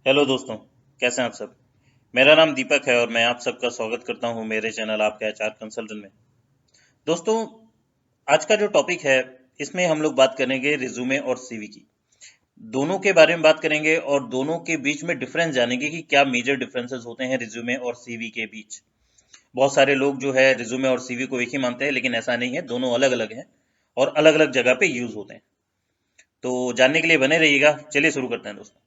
Hello दोस्तों, कैसे हैं आप सब। मेरा नाम दीपक है और मैं आप सबका स्वागत करता हूं मेरे चैनल आपके एचआर कंसल्टेंट में। दोस्तों, आज का जो टॉपिक है इसमें हम लोग बात करेंगे रिज्यूमे और सीवी की। दोनों के बारे में बात करेंगे और दोनों के बीच में डिफरेंस जानेंगे कि क्या मेजर डिफरेंसेस होते हैं रिज्यूमे और सीवी के बीच। बहुत सारे लोग जो है रिज्यूमे और सीवी को एक ही मानते हैं, लेकिन ऐसा नहीं है, दोनों अलग अलग हैं और अलग अलग जगह पे यूज होते हैं। तो जानने के लिए बने रहिएगा। चलिए शुरू करते हैं दोस्तों।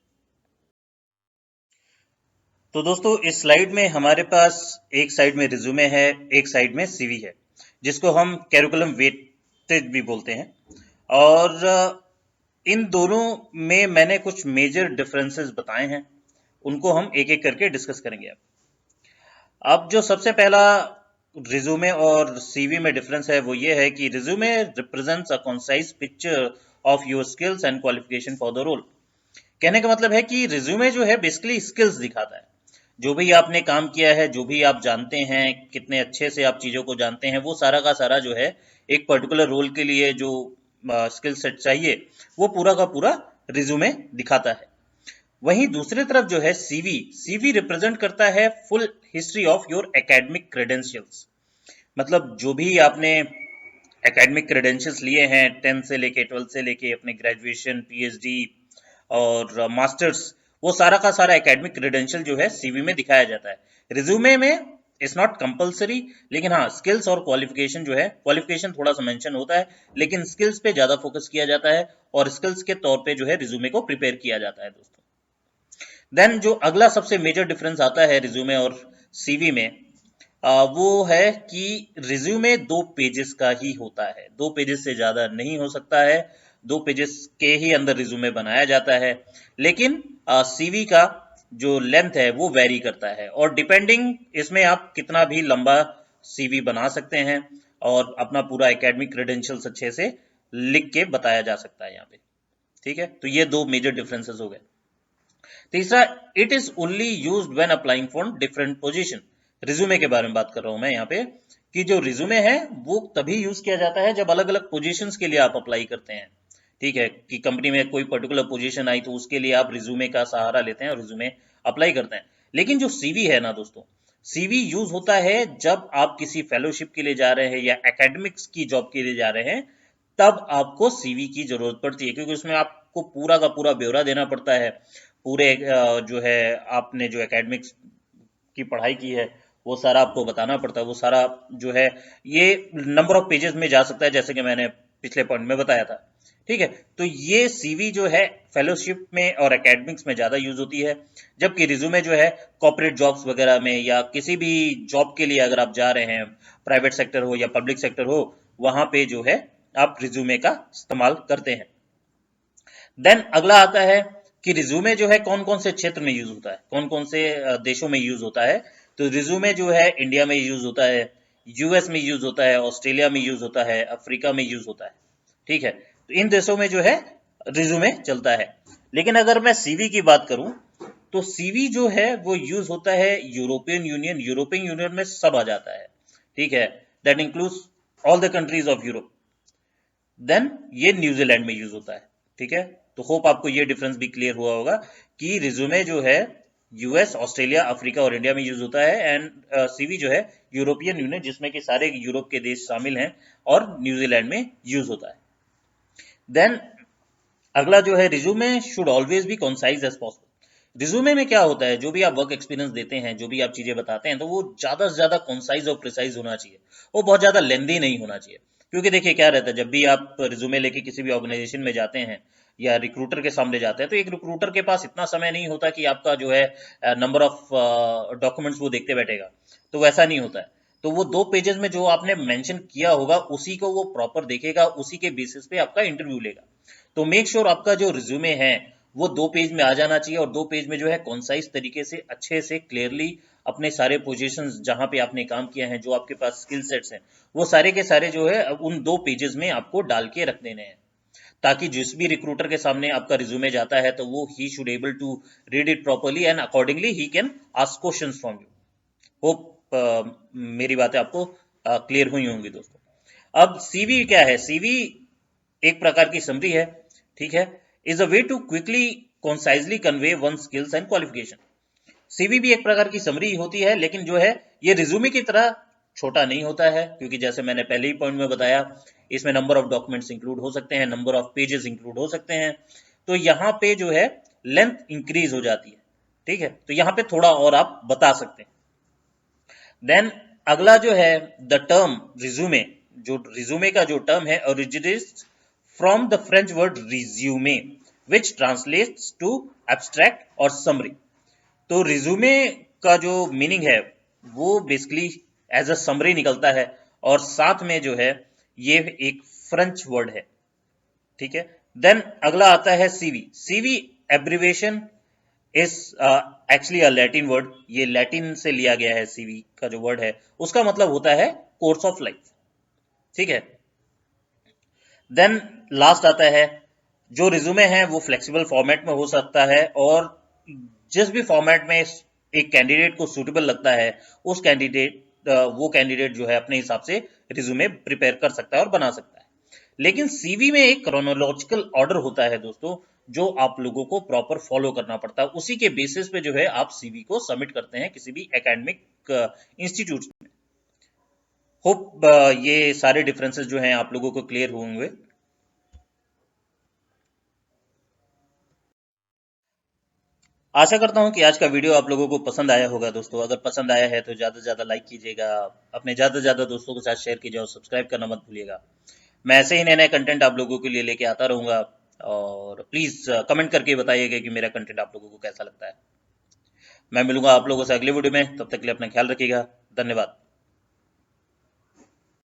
तो दोस्तों, इस स्लाइड में हमारे पास एक साइड में रिज्यूमे है, एक साइड में सीवी है, जिसको हम कैरिकुलम वेटेज भी बोलते हैं। और इन दोनों में मैंने कुछ मेजर डिफरेंसेस बताए हैं, उनको हम एक एक करके डिस्कस करेंगे। अब जो सबसे पहला रिज्यूमे और सीवी में डिफरेंस है वो ये है कि resume represents a concise picture of your skills and qualification for the role. कहने का मतलब है कि रिज्यूमे जो है बेसिकली स्किल्स दिखाता है, जो भी आपने काम किया है, जो भी आप जानते हैं, कितने अच्छे से आप चीज़ों को जानते हैं, वो सारा का सारा जो है एक पर्टिकुलर रोल के लिए जो स्किल सेट चाहिए वो पूरा का पूरा रिज्यूमे दिखाता है। वहीं दूसरी तरफ जो है सीवी, सीवी रिप्रेजेंट करता है full history of your academic credentials. मतलब जो भी आपने एकेडमिक क्रेडेंशियल्स लिए हैं, 10th से लेके 12th से लेके अपने ग्रेजुएशन, पीएचडी और मास्टर्स, वो सारा का सारा एकेडमिक क्रेडेंशियल जो है सीवी में दिखाया जाता है। रिज्यूमे में इट्स नॉट कंपलसरी, लेकिन हाँ, स्किल्स और क्वालिफिकेशन जो है, क्वालिफिकेशन थोड़ा सा मेंशन होता है, लेकिन स्किल्स पे ज्यादा फोकस किया जाता है और स्किल्स के तौर पे जो है रिज्यूमे को प्रिपेयर किया जाता है दोस्तों। देन जो अगला सबसे मेजर डिफरेंस आता है रिज्यूमे और सीवी में, वो है कि रिज्यूमे 2 पेजेस का ही होता है, 2 पेजेस से ज्यादा नहीं हो सकता है, 2 पेजेस के ही अंदर रिज्यूमे बनाया जाता है। लेकिन सीवी का जो लेंथ है वो वेरी करता है और डिपेंडिंग इसमें आप कितना भी लंबा सीवी बना सकते हैं और अपना पूरा एकेडमिक क्रेडेंशियल्स अच्छे से लिख के बताया जा सकता है यहाँ पे। ठीक है, तो ये 2 मेजर डिफरेंसेस हो गए। तीसरा, it is only used when applying for different position. Resume के बारे में बात कर रहा हूं मैं यहाँ पे, कि जो रिज्यूमे है वो तभी यूज किया जाता है जब अलग अलग पोजीशंस के लिए आप अप्लाई करते हैं। ठीक है, कि कंपनी में कोई पर्टिकुलर पोजीशन आई तो उसके लिए आप रिज्यूमे का सहारा लेते हैं और रिज्यूमे अप्लाई करते हैं। लेकिन जो सीवी है ना दोस्तों, सीवी यूज होता है जब आप किसी फेलोशिप के लिए जा रहे हैं या एकेडमिक्स की जॉब के लिए जा रहे हैं, तब आपको सीवी की जरूरत पड़ती है, क्योंकि उसमें आपको पूरा का पूरा ब्यौरा देना पड़ता है। पूरे जो है आपने जो एकेडमिक्स की पढ़ाई की है वो सारा आपको बताना पड़ता है। वो सारा जो है ये नंबर ऑफ पेजेस में जा सकता है, जैसे कि मैंने पिछले पॉइंट में बताया था। ठीक है, तो ये सीवी जो है फेलोशिप में और एकेडमिक्स में ज़्यादा यूज होती है, जबकि रिज्यूमे जो है कॉर्पोरेट जॉब्स वगैरह में या किसी भी जॉब के लिए अगर आप जा रहे हैं, प्राइवेट सेक्टर हो या पब्लिक सेक्टर हो, वहां पे जो है आप रिज्यूमे का इस्तेमाल करते हैं। देन अगला आता है कि रिज्यूमे जो है कौन कौन से क्षेत्र में यूज होता है, कौन कौन से देशों में यूज होता है। तो रिज्यूमे जो है इंडिया में यूज होता है, यूएस में यूज होता है, ऑस्ट्रेलिया में यूज होता है, अफ्रीका में यूज होता है। ठीक है, तो इन देशों में जो है रिज्यूमे चलता है। लेकिन अगर मैं सीवी की बात करूं, तो सीवी जो है वो यूज होता है यूरोपियन यूनियन, यूरोपियन यूनियन में सब आ जाता है। ठीक है, that includes all the countries of Europe. Then ये न्यूजीलैंड में यूज होता है। ठीक है, तो होप आपको ये डिफरेंस भी क्लियर हुआ होगा कि रिज्यूमे जो है यूएस, ऑस्ट्रेलिया, अफ्रीका और इंडिया में यूज होता है, एंड सीवी जो है यूरोपियन यूनियन, जिसमें कि सारे यूरोप के देश शामिल हैं, और न्यूजीलैंड में यूज होता है। देन अगला जो है, resume should always be concise as possible. Resume में क्या होता है, जो भी आप वर्क एक्सपीरियंस देते हैं, जो भी आप चीजें बताते हैं, तो वो ज्यादा से ज्यादा कंसाइज और प्रिसाइज होना चाहिए, वो बहुत ज्यादा लेंदी नहीं होना चाहिए। क्योंकि देखिए क्या रहता है, जब भी आप रिज्यूमे लेके किसी भी ऑर्गेनाइजेशन में जाते हैं या रिक्रूटर के सामने जाते हैं, तो एक रिक्रूटर के पास इतना समय नहीं होता कि आपका जो है नंबर ऑफ डॉक्यूमेंट्स वो देखते बैठेगा। तो वैसा नहीं होता है। तो वो 2 पेजेस में जो आपने मेंशन किया होगा उसी को वो प्रॉपर देखेगा, उसी के बेसिस पे आपका इंटरव्यू लेगा। तो मेक श्योर आपका जो रिज्यूमे है वो 2 पेज में आ जाना चाहिए, और 2 पेज में जो है कॉन्साइज तरीके से अच्छे से क्लियरली अपने सारे पोजीशंस जहां पे आपने काम किया है, जो आपके पास स्किल सेट्स हैं, वो सारे के सारे जो है उन 2 पेजेस में आपको डाल के रख देने हैं, ताकि जिस भी रिक्रूटर के सामने आपका रिज्यूमे जाता है तो वो ही should able to read it properly and accordingly he can ask questions from you. Hope मेरी बातें आपको क्लियर हुई होंगी दोस्तों। अब सीवी क्या है, सीवी एक प्रकार की समरी है। ठीक है, is a way to quickly concisely convey one's skills and qualification. CV भी एक प्रकार की समरी होती है, लेकिन जो है ये रिज्यूमे की तरह छोटा नहीं होता है, क्योंकि जैसे मैंने पहले ही पॉइंट में बताया, इसमें नंबर ऑफ डॉक्यूमेंट्स इंक्लूड हो सकते हैं, नंबर ऑफ पेजेस इंक्लूड हो सकते हैं, तो यहाँ पे जो है लेंथ इंक्रीज हो जाती है, ठीक है, तो यहाँ पे थोड़ा और आप बता सकते हैं। देन अगला जो है द टर्म रिज्यूमे, जो रिज्यूमे का जो टर्म है originates from the French word resume which translates to abstract और समरी। तो रिज्यूमे का जो मीनिंग है वो बेसिकली एज अ समरी निकलता है, और साथ में जो है ये एक फ्रेंच वर्ड है, ठीक है। देन अगला आता है CV. CV abbreviation is actually a Latin word, ये लैटिन से लिया गया है। सीवी का जो वर्ड है उसका मतलब होता है कोर्स ऑफ लाइफ, ठीक है। देन लास्ट आता है जो रिज्यूमे है वो फ्लेक्सिबल फॉर्मेट में हो सकता है, और जिस भी फॉर्मेट में एक कैंडिडेट को सूटेबल लगता है उस वो कैंडिडेट जो है अपने हिसाब से रिज्यूमे प्रिपेयर कर सकता है और बना सकता है। लेकिन सीवी में एक क्रोनोलॉजिकल ऑर्डर होता है दोस्तों, जो आप लोगों को प्रॉपर फॉलो करना पड़ता है, उसी के बेसिस पे जो है आप सीवी को सबमिट करते हैं किसी भी एकेडमिक इंस्टीट्यूट में। होप ये सारे डिफरेंसेस जो हैं आप लोगों को क्लियर होंगे। आशा करता हूं कि आज का वीडियो आप लोगों को पसंद आया होगा दोस्तों। अगर पसंद आया है तो ज़्यादा से ज़्यादा लाइक कीजिएगा, अपने ज़्यादा से ज़्यादा दोस्तों के साथ शेयर कीजिए और सब्सक्राइब करना मत भूलिएगा। मैं ऐसे ही नए नए कंटेंट आप लोगों के लिए लेके आता रहूँगा, और प्लीज़ कमेंट करके बताइएगा कि मेरा कंटेंट आप लोगों को कैसा लगता है। मैं मिलूंगा आप लोगों से अगले वीडियो में, तब तक के लिए अपना ख्याल रखिएगा। धन्यवाद।